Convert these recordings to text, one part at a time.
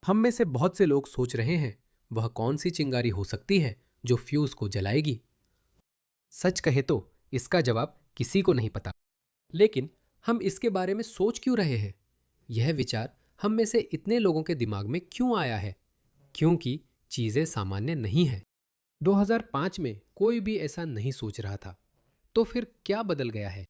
हम में से बहुत से लोग सोच रहे हैं वह कौन सी चिंगारी हो सकती है जो फ्यूज को जलाएगी। सच कहे तो इसका जवाब किसी को नहीं पता, लेकिन हम इसके बारे में सोच क्यों रहे हैं? यह विचार हम में से इतने लोगों के दिमाग में क्यों आया है? क्योंकि चीजें सामान्य नहीं हैं। 2005 में कोई भी ऐसा नहीं सोच रहा था। तो फिर क्या बदल गया है?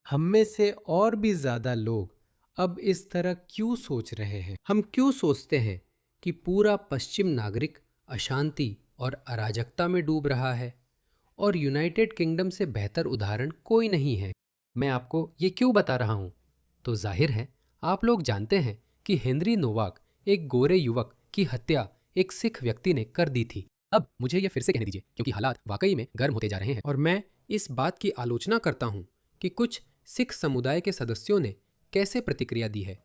हम में से और भी ज्यादा लोग अब इस तरह क्यों सोच रहे हैं? हम क्यों सोचते हैं कि पूरा पश्चिम नागरिक अशांति और अराजकता में डूब रहा है और यूनाइटेड किंगडम से बेहतर उदाहरण कोई नहीं है? मैं आपको ये क्यों बता रहा हूं? तो जाहिर है आप लोग जानते हैं कि हेनरी नोवाक, एक गोरे युवक की हत्या एक सिख व्यक्ति ने कर दी थी। अब मुझे यह फिर से कहने दीजिए, क्योंकि हालात वाकई में गर्म होते जा रहे हैं और मैं इस बात की आलोचना करता हूं कि कुछ सिख समुदाय के सदस्यों ने कैसे प्रतिक्रिया दी है,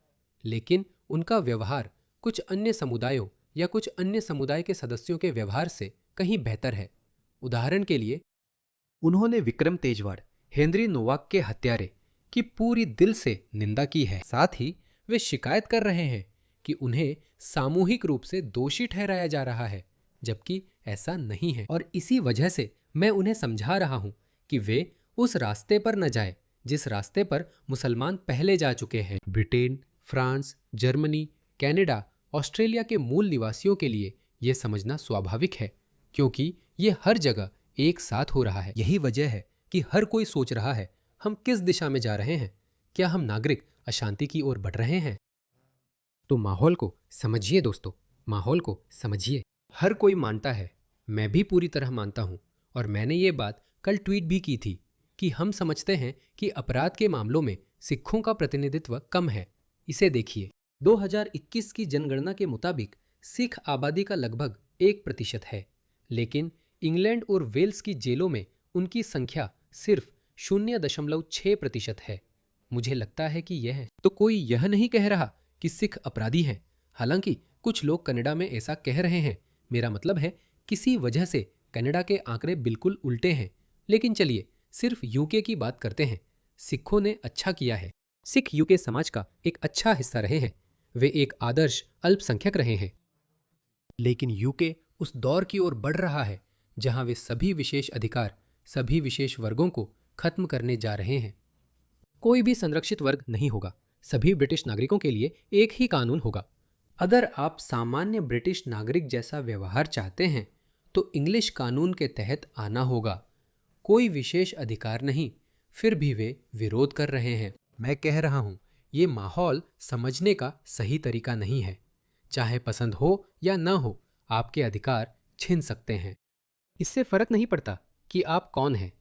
लेकिन उनका व्यवहार कुछ अन्य समुदायों या कुछ अन्य समुदाय के सदस्यों के व्यवहार से कहीं बेहतर है। उदाहरण के लिए, उन्होंने विक्रम तेजवाड़, हेनरी नोवाक के हत्यारे की पूरी दिल से निंदा की है। साथ ही वे शिकायत कर रहे हैं कि उन्हें सामूहिक रूप से दोषी ठहराया जा रहा है, जबकि ऐसा नहीं है। और इसी वजह से मैं उन्हें समझा रहा हूं कि वे उस रास्ते पर न जाए जिस रास्ते पर मुसलमान पहले जा चुके हैं। Britain, France, Germany, Canada, Australia के मूल निवासियों के लिए यह समझना स्वाभाविक है, क्योंकि यह हर जगह एक साथ हो रहा है। यही वजह है कि हर कोई सोच रहा है, हम किस दिशा में जा रहे हैं? क्या हम नागरिक अशांति की ओर बढ़ रहे हैं? तो माहौल को समझिए दोस्तों, माहौल को समझिए। हर कोई मानता है, मैं भी पूरी तरह मानता हूं, और मैंने ये बात कल ट्वीट भी की थी कि हम समझते हैं कि अपराध के मामलों में सिखों का प्रतिनिधित्व कम है। इसे देखिए, 2021 की जनगणना के मुताबिक सिख आबादी का लगभग 1% है, लेकिन इंग्लैंड और वेल्स की जेलों में उनकी संख्या सिर्फ 0.6% है। मुझे लगता है कि यह तो कोई यह नहीं कह रहा कि सिख अपराधी हैं, हालांकि कुछ लोग कनाडा में ऐसा कह रहे हैं। मेरा मतलब है, किसी वजह से कनाडा के आंकड़े बिल्कुल उल्टे हैं। लेकिन चलिए सिर्फ यूके की बात करते हैं। सिखों ने अच्छा किया है। सिख यूके समाज का एक अच्छा हिस्सा रहे हैं। वे एक आदर्श अल्पसंख्यक रहे हैं। लेकिन यूके उस दौर की ओर बढ़ रहा है जहां वे सभी विशेष अधिकार, सभी विशेष वर्गों को खत्म करने जा रहे हैं। कोई भी संरक्षित वर्ग नहीं होगा। सभी ब्रिटिश नागरिकों के लिए एक ही कानून होगा। अगर आप सामान्य ब्रिटिश नागरिक जैसा व्यवहार चाहते हैं तो इंग्लिश कानून के तहत आना होगा। कोई विशेष अधिकार नहीं। फिर भी वे विरोध कर रहे हैं। मैं कह रहा हूं, ये माहौल समझने का सही तरीका नहीं है। चाहे पसंद हो या न हो, आपके अधिकार छिन सकते हैं। इससे फर्क नहीं पड़ता कि आप कौन हैं।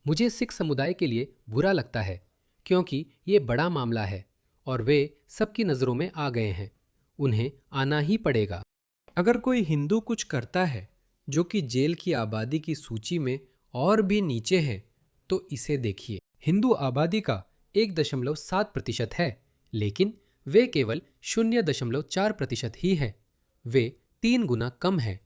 मुझे सिख समुदाय के लिए बुरा लगता है, क्योंकि ये बड़ा मामला है और वे सबकी नज़रों में आ गए हैं। उन्हें आना ही पड़ेगा। अगर कोई हिंदू कुछ करता है जो कि जेल की आबादी की सूची में और भी नीचे है, तो इसे देखिए। हिंदू आबादी का 1.7% है, लेकिन वे केवल 0.4% ही है। वे 3 गुना कम है।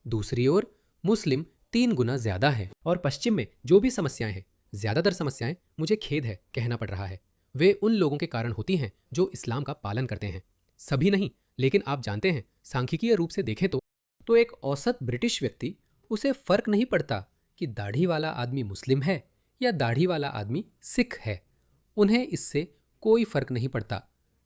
दूसरी ओर मुस्लिम 3 गुना ज्यादा है। और पश्चिम में जो भी समस्याएं हैं, ज्यादातर समस्याएं, मुझे खेद है कहना पड़ रहा है, वे उन लोगों के कारण होती हैं जो इस्लाम का पालन करते हैं। सभी नहीं, लेकिन आप जानते हैं, सांख्यिकीय रूप से देखें तो एक औसत ब्रिटिश व्यक्ति, उसे फर्क नहीं पड़ता कि दाढ़ी वाला आदमी मुस्लिम है या दाढ़ी वाला आदमी सिख है। उन्हें इससे कोई फर्क नहीं पड़ता।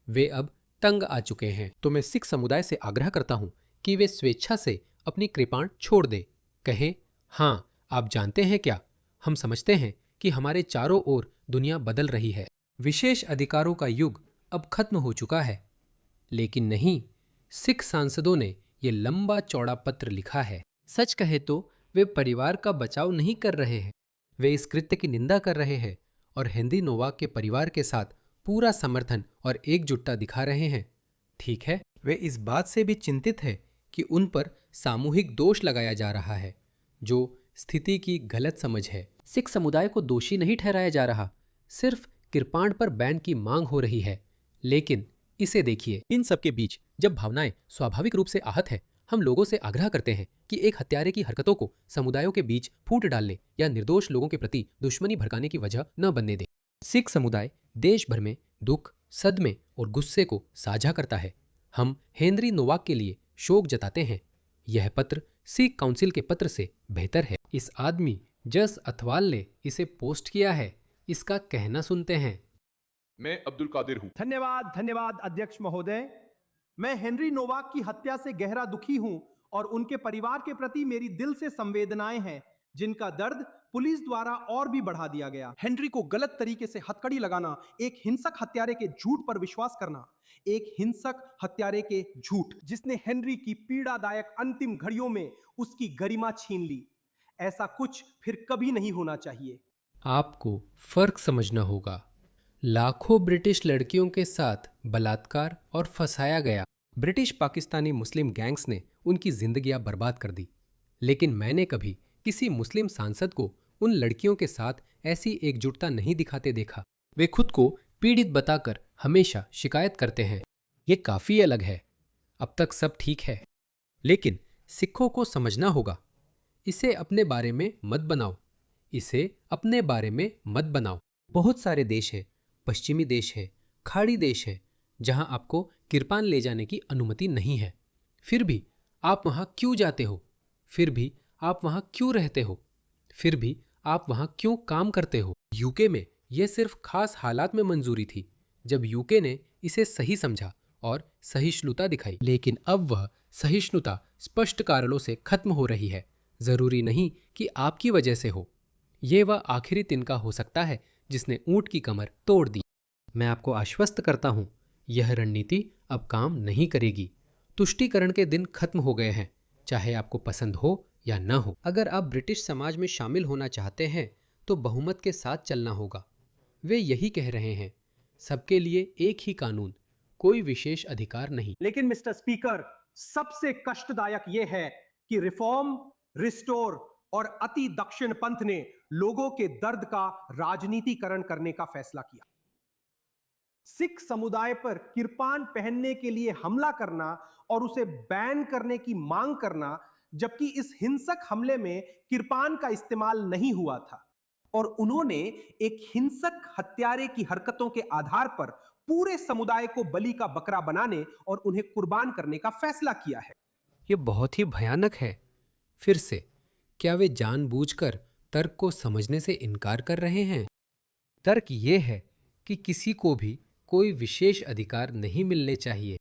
वे अब तंग आ चुके हैं। तो मैं सिख समुदाय से आग्रह करता हूं कि वे स्वेच्छा से अपनी कृपाण छोड़ दे। कहें, हाँ, आप जानते हैं क्या, हम समझते हैं कि हमारे चारों ओर दुनिया बदल रही है। विशेष अधिकारों का युग अब खत्म हो चुका है। लेकिन नहीं, सिख सांसदों ने यह लंबा चौड़ा पत्र लिखा है। सच कहे तो वे परिवार का बचाव नहीं कर रहे हैं। वे इस कृत्य की निंदा कर रहे हैं और हेनरी नोवाक के परिवार के साथ पूरा समर्थन और एकजुटता दिखा रहे हैं। ठीक है, वे इस बात से भी चिंतित है कि उन पर सामूहिक दोष लगाया जा रहा है, जो स्थिति की गलत समझ है। सिख समुदाय को दोषी नहीं ठहराया जा रहा, सिर्फ कृपाण पर बैन की मांग हो रही है। लेकिन इसे देखिए, इन सब के बीच जब भावनाएं स्वाभाविक रूप से आहत है, हम लोगों से आग्रह करते हैं कि एक हत्यारे की हरकतों को समुदायों के बीच फूट डालने या निर्दोष लोगों के प्रति दुश्मनी भड़काने की वजह न बनने दें। सिख समुदाय देश भर में दुख, सदमे और गुस्से को साझा करता है। हम हेनरी नोवाक के लिए शोक जताते हैं। यह पत्र सिख काउंसिल के पत्र से बेहतर है। इस आदमी जस अथवाल ने इसे पोस्ट किया है, इसका कहना सुनते हैं। मैं अब्दुल कादिर हूं। धन्यवाद धन्यवाद अध्यक्ष महोदय। मैं हेनरी नोवाक की हत्या से गहरा दुखी हूं और उनके परिवार के प्रति मेरी दिल से संवेदनाएं हैं, जिनका दर्द पुलिस द्वारा और भी बढ़ा दिया गया। हेनरी को गलत तरीके से हथकड़ी लगाना, एक हिंसक हत्यारे के झूठ पर विश्वास करना, एक हिंसक हत्यारे के झूठ जिसने हेनरी की पीड़ादायक अंतिम घड़ियों में उसकी गरिमा छीन ली। ऐसा कुछ फिर कभी नहीं होना चाहिए। आपको फर्क समझना होगा। लाखों ब्रिटिश लड़कियों के साथ बलात्कार और फंसाया गया। ब्रिटिश पाकिस्तानी मुस्लिम गैंग्स ने उनकी जिंदगियां बर्बाद कर दी। लेकिन मैंने कभी किसी मुस्लिम सांसद को उन लड़कियों के साथ ऐसी एकजुटता नहीं दिखाते देखा। वे खुद को पीड़ित बताकर हमेशा शिकायत करते हैं। ये काफी अलग है। अब तक सब ठीक है, लेकिन सिखों को समझना होगा। इसे अपने बारे में मत बनाओ। इसे अपने बारे में मत बनाओ। बहुत सारे देश हैं, पश्चिमी देश है, खाड़ी देश है, जहां आपको किरपान ले जाने की अनुमति नहीं है। फिर भी आप वहां क्यों जाते हो? फिर भी आप वहां क्यों रहते हो? फिर भी आप वहां क्यों काम करते हो? यूके में यह सिर्फ खास हालात में मंजूरी थी, जब यूके ने इसे सही समझा और सहिष्णुता दिखाई। लेकिन अब वह सहिष्णुता स्पष्ट कारणों से खत्म हो रही है। जरूरी नहीं कि आपकी वजह से हो। यह वह आखिरी तिनका हो सकता है जिसने ऊंट की कमर तोड़ दी। मैं आपको आश्वस्त करता हूं, यह रणनीति अब काम नहीं करेगी। तुष्टीकरण के दिन खत्म हो गए हैं, चाहे आपको पसंद हो या न हो। अगर आप ब्रिटिश समाज में शामिल होना चाहते हैं तो बहुमत के साथ चलना होगा। वे यही कह रहे हैं, सबके लिए एक ही कानून, कोई विशेष अधिकार नहीं। लेकिन मिस्टर स्पीकर, सबसे कष्टदायक यह है कि रिफॉर्म, रिस्टोर और अति दक्षिण पंथ ने लोगों के दर्द का राजनीतिकरण करने का फैसला किया। सिख समुदाय पर किरपान पहनने के लिए हमला करना और उसे बैन करने की मांग करना, जबकि इस हिंसक हमले में किरपान का इस्तेमाल नहीं हुआ था। और उन्होंने एक हिंसक हत्यारे की हरकतों के आधार पर पूरे समुदाय को बलि का बकरा बनाने और उन्हें कुर्बान करने का फैसला किया है। यह बहुत ही भयानक है। फिर से, क्या वे जानबूझकर तर्क को समझने से इनकार कर रहे हैं? तर्क यह है कि किसी को भी कोई विशेष अधिकार नहीं मिलने चाहिए।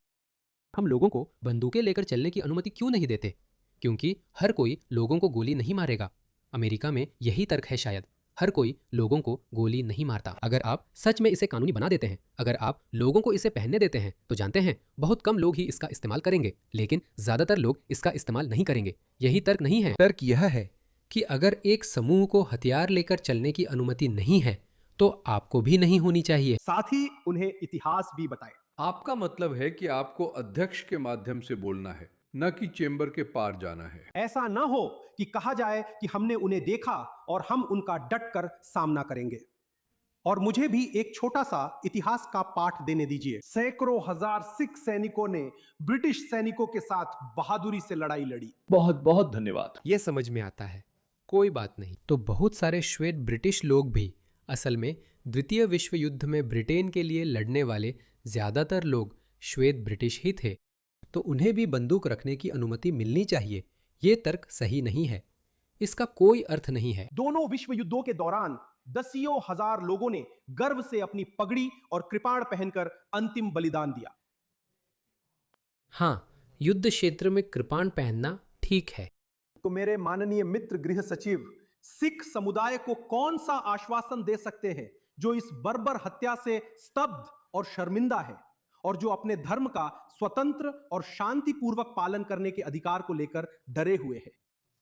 हम लोगों को बंदूकें लेकर चलने की अनुमति क्यों नहीं देते? क्योंकि हर कोई लोगों को गोली नहीं मारेगा। अमेरिका में यही तर्क है शायद। हर कोई लोगों को गोली नहीं मारता। अगर आप सच में इसे कानूनी बना देते हैं, अगर आप लोगों को इसे पहनने देते हैं, तो जानते हैं बहुत कम लोग ही इसका इस्तेमाल करेंगे, लेकिन ज्यादातर लोग इसका इस्तेमाल नहीं करेंगे। यही तर्क नहीं है। तर्क यह है कि अगर एक समूह को हथियार लेकर चलने की अनुमति नहीं है, तो आपको भी नहीं होनी चाहिए। साथ ही उन्हें इतिहास भी बताएं। आपका मतलब है कि आपको अध्यक्ष के माध्यम से बोलना है, न कि चेंबर के पार जाना है। ऐसा न हो कि कहा जाए कि हमने उन्हें देखा और हम उनका डटकर सामना करेंगे। और मुझे भी एक छोटा सा इतिहास का पाठ देने दीजिए। सैकड़ों हजार सिख सैनिकों ने ब्रिटिश सैनिकों के साथ बहादुरी से लड़ाई लड़ी। बहुत बहुत धन्यवाद। यह समझ में आता है, कोई बात नहीं। तो बहुत सारे श्वेत ब्रिटिश लोग भी, असल में द्वितीय विश्व युद्ध में ब्रिटेन के लिए लड़ने वाले ज्यादातर लोग श्वेत ब्रिटिश ही थे, तो उन्हें भी बंदूक रखने की अनुमति मिलनी चाहिए। ये तर्क सही नहीं है। इसका कोई अर्थ नहीं है। दोनों विश्व युद्धों के दौरान दसियों हजार लोगों ने गर्व से अपनी पगड़ी और कृपाण पहनकर अंतिम बलिदान दिया। हाँ, युद्ध क्षेत्र में कृपाण पहनना ठीक है। तो मेरे माननीय मित्र गृह सचिव, सिख समुदाय को कौन सा आश्वासन दे सकते हैं जो इस बर्बर हत्या से स्तब्ध और शर्मिंदा है, और जो अपने धर्म का स्वतंत्र और शांतिपूर्वक पालन करने के अधिकार को लेकर डरे हुए हैं?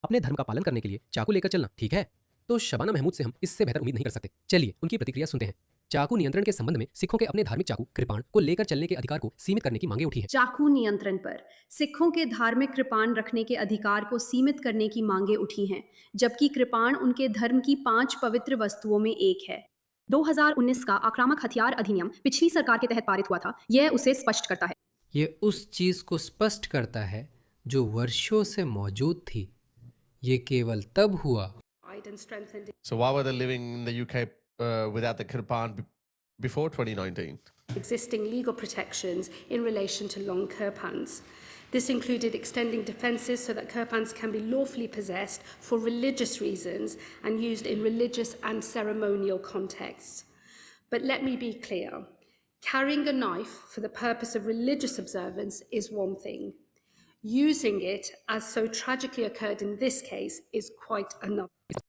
अपने धर्म का पालन करने के लिए चाकू लेकर चलना ठीक है, तो शबाना महमूद से हम इससे बेहतर उम्मीद नहीं कर सकते। चलिए उनकी प्रतिक्रिया सुनते हैं। चाकू नियंत्रण के संबंध में सिखों के अपने धार्मिक चाकू कृपाण को लेकर चलने के अधिकार को सीमित करने की मांगे उठी है। चाकू नियंत्रण पर सिखों के धार्मिक कृपाण रखने के अधिकार को सीमित करने की मांगे उठी हैं, जबकि कृपाण उनके धर्म की 5 पवित्र वस्तुओं में एक है। 2019 का आक्रामक हथियार अधिनियम पिछली सरकार के तहत पारित हुआ था। यह उसे स्पष्ट करता है। यह उस चीज को स्पष्ट करता है जो वर्षों से मौजूद थी। ये केवल तब हुआ। So why were they living in the UK without the kirpan before 2019. Existing legal protections in relation to long kirpans. This included extending defences so that kirpans can be lawfully possessed for religious reasons and used in religious and ceremonial contexts. But let me be clear. Carrying a knife for the purpose of religious observance is one thing. Using it, as so tragically occurred in this case, is quite another.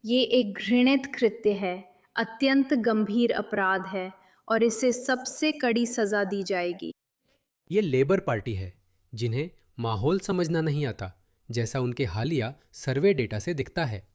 ये एक घृणित कृत्य है, अत्यंत गंभीर अपराध है और इसे सबसे कड़ी सजा दी जाएगी। ये लेबर पार्टी है जिन्हें माहौल समझना नहीं आता, जैसा उनके हालिया सर्वे डेटा से दिखता है।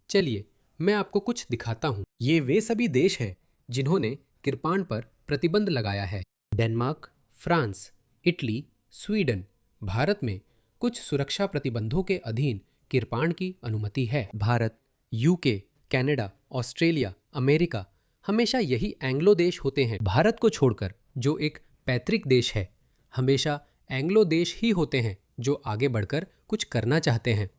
चलिए मैं आपको कुछ दिखाता हूँ। ये वे सभी देश हैं जिन्होंने कृपाण पर प्रतिबंध लगाया है। Denmark, France, Italy, Sweden. Bharat में कुछ सुरक्षा प्रतिबंधों के अधीन कृपाण की अनुमति है। Bharat, UK, Canada, Australia, America हमेशा यही एंग्लो देश होते हैं। भारत को छोड़कर जो एक पैतृक देश है, हमेशा एंग्लो देश ही होते हैं जो आगे बढ़कर कुछ करना चाहते हैं।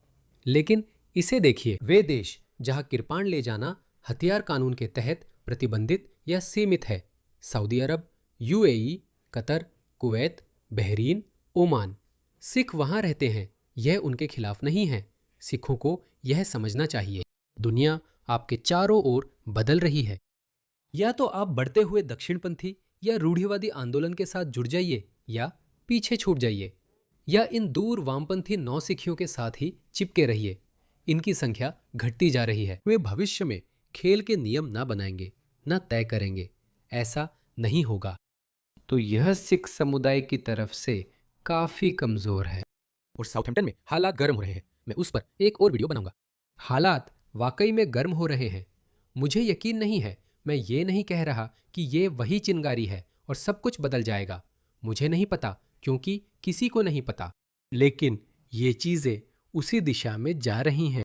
लेकिन इसे देखिए, वे देश जहां कृपाण ले जाना हथियार कानून के तहत प्रतिबंधित या सीमित है। Saudi Arab, UAE, Qatar, Kuwait, Bahrain, Oman. Sikh वहां रहते हैं, यह उनके खिलाफ नहीं है। सिखों को यह समझना चाहिए। दुनिया आपके चारों ओर बदल रही है। या तो आप बढ़ते हुए दक्षिणपंथी या रूढ़िवादी आंदोलन के साथ जुड़ जाइए या पीछे छूट जाइए, या इन दूर वामपंथी नौसिखियों के साथ ही चिपके रहिए। इनकी संख्या घटती जा रही है। वे भविष्य में खेल के नियम ना बनाएंगे, ना तय करेंगे। ऐसा नहीं होगा। तो यह सिख समुदाय की तरफ से काफी कमजोर है। और साउथहैम्पटन में हालात गर्म हो रहे हैं। मैं उस पर एक और वीडियो बनाऊंगा। हालात वाकई में गर्म हो रहे हैं। मुझे यकीन नहीं है। मैं ये नहीं कह रहा कि ये वही चिंगारी है और सब कुछ बदल जाएगा। मुझे नहीं पता, क्योंकि किसी को नहीं पता। लेकिन ये चीजें उसी दिशा में जा रही हैं।